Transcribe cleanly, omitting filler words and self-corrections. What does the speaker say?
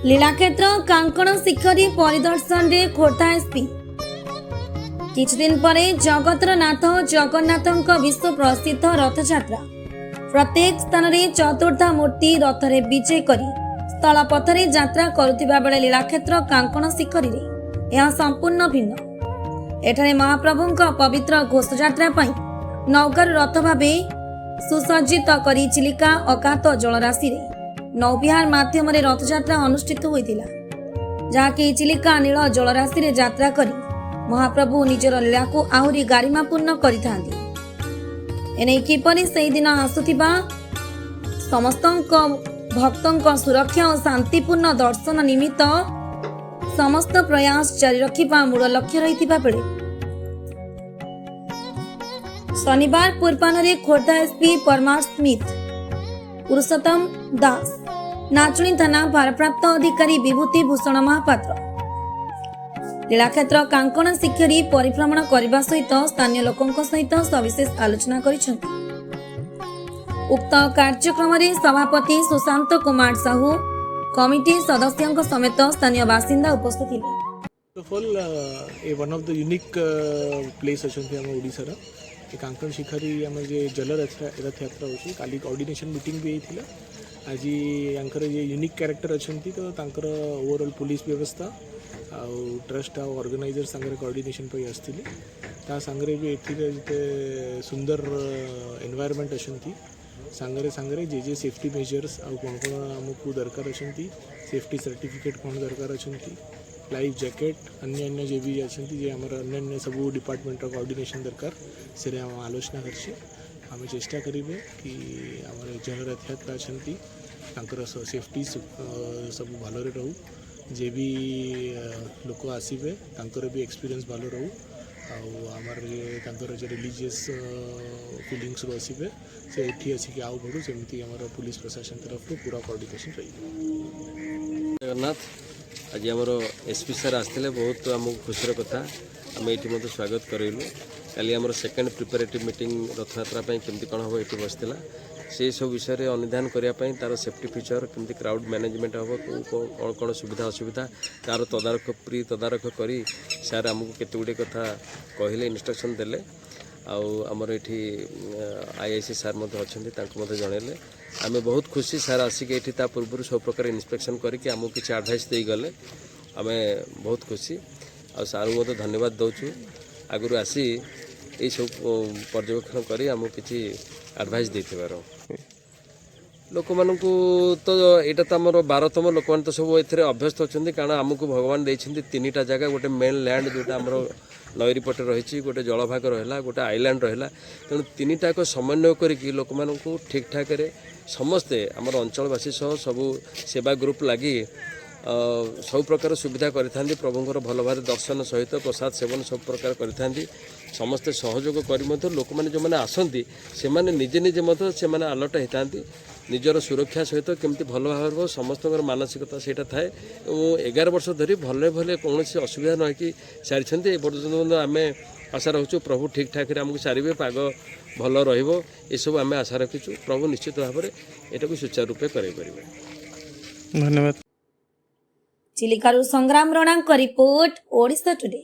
लीलाक्षेत्र कांकण शिखरी परिदर्शन रे खोर्धा एसपी किछि दिन परे जगतर नाथ जगन्नाथ विश्व प्रसिद्ध रथयात्रा प्रत्येक स्थान रे चतुर्था मूर्ति रथरे विजय करी स्थल पथरे यात्रा करुथिबा बेले लीलाक्षेत्र कांकण शिखरी रे यह संपूर्ण भिन्न। एठारे महाप्रभुंक पवित्र घोषयात्रा पई नौकार रथ भावे सुसज्जित करी चिलिका अकात जलराशि रे नौविहार माध्यम रथयात्रा अनुष्ठित होइतिला, जहाँकि चिलिका नील जलराशि रे यात्रा करी महाप्रभु निजर लीला को आहुरी गारिमापूर्ण करिथांती। एने किपरि सेहि दिन आसुथिबा समस्तक भक्तंक सुरक्षा और शांतिपूर्ण दर्शन निमित्त समस्त प्रयास जारी रखिबा मूल लक्ष्य रहिथिबा बेले शनिवार पूर्वाह्न खोर्धा एसपी परमार स्मिथ पुरुषोत्तम दास नाचुणी थाना भारप्राप्त अधिकारी विभूति भूषण महापात्र लीलाक्षेत्र कांकण शिखरी परिभ्रमण करने सहित स्थानीय लोकों सहित सविशेष आलोचना करिसेंति। उक्त कार्यक्रम में सभापति सुशांत कुमार साहू कमिटी सदस्यों समेत स्थानीय बासिंदा उपस्थित थिले। One of the unique place अच्छे आम ओडिशा रा कांकण शिखरी आम जल रथ यात्रा होची काली कोऑर्डिनेशन मीटिंग भी होता। आज यांकर ये यूनिक कैरेक्टर अच्छा तो तांकर ओवरऑल पुलिस व्यवस्था आउ ट्रस्ट आ ऑर्गेनाइजर सांगरे कोऑर्डिनेशन पे आसथिले ता सांगरे भी एथिरे सुंदर एनवायरनमेंट अच्छी सांगरे सांगरे जे सेफ्टी मेजर्स आउ कौन कौन आमको दरकार अच्छा सेफ्टी सर्टिफिकेट कौन दरकार अच्छा लाइफ जैकेट अन्य अन्य जे भी अच्छा जे आमर अन्य अन्य सब डिपार्टमेंट कोऑर्डिनेशन दरकार से आलोचना करछे। आम चेष्टा करेंगे कि आम जन रथ यात्रा अच्छा सेफ्टी सब भलरे रहू जे भी लोक आसबे भी एक्सपीरियंस भल रहू आमर जो रिलीजियस फिलिंग्स आसबे से ये आसिक आउ बढ़ू सेमती आम पुलिस प्रशासन तरफ पूरा कोऑर्डिनेशन रही। जगन्नाथ आज आमर एसपी सर आसते बहुत आमको खुशी कथा आम ये स्वागत करेलु काली आमर सेकेंड प्रिपेरेटिव मीटिंग रथयात्रा केमती कौन हम ये बसला से सब विषय में अनुधान करने तार सेफ्टी फीचर केमती क्राउड मैनेजमेंट हम कौन कौन सुविधा असुविधा तार तदारख प्री तदारख कर सार आमको केते गुड़े कथा कहले इंस्ट्रक्शन देले आमर ये आईआईसी सार अच्छा जनइले आम बहुत खुशी सार आसिक ये पूर्व सब प्रकार इन्स्पेक्शन करके आमको किसी एडभाइस दे गले आम बहुत खुशी आ सार को धन्यवाद दौचु आगु आसी ये सब पर्यवेक्षण कर आमको किसी एडभाइस देथिबार लोक मानू तो यहाँ तो आम 12तम लोक मैंने तो सब ये अभ्यस्त अच्छा कारण आमको भगवान देते 3टा जगह गोटे मेन लैंड जोटा आम नईरी पटे रही गोटे जलभाग रहा गोटे आईलैंड रहा तेणु 3टाक समन्वय करके लोक मानू ठीक ठाक समस्ते आम अंचलवासी सह सब सेवा ग्रुप लगी सब प्रकार सुविधा करि प्रभुंर भल भाव दर्शन सहित प्रसाद सेवन सब प्रकार करि समस्ते सहयोग कर लोक मैंने जो मैंने आसती से निजे निजे से अलर्ट होता निजर सुरक्षा सहित केमती भल भाव समस्त मानसिकता से थाए 11 वर्ष धरी भले भले कौन असुविधा न कि सारी पर्यटन आम आशा रखु प्रभु ठीक ठाक आमको सारे पाग भल रसबू आम आशा रखीचु प्रभु निश्चित भाव में यहाँ सुचारू रूपे कर। धन्यवाद। चिलिकारु संग्राम रणांक रिपोर्ट ओडिशा टुडे।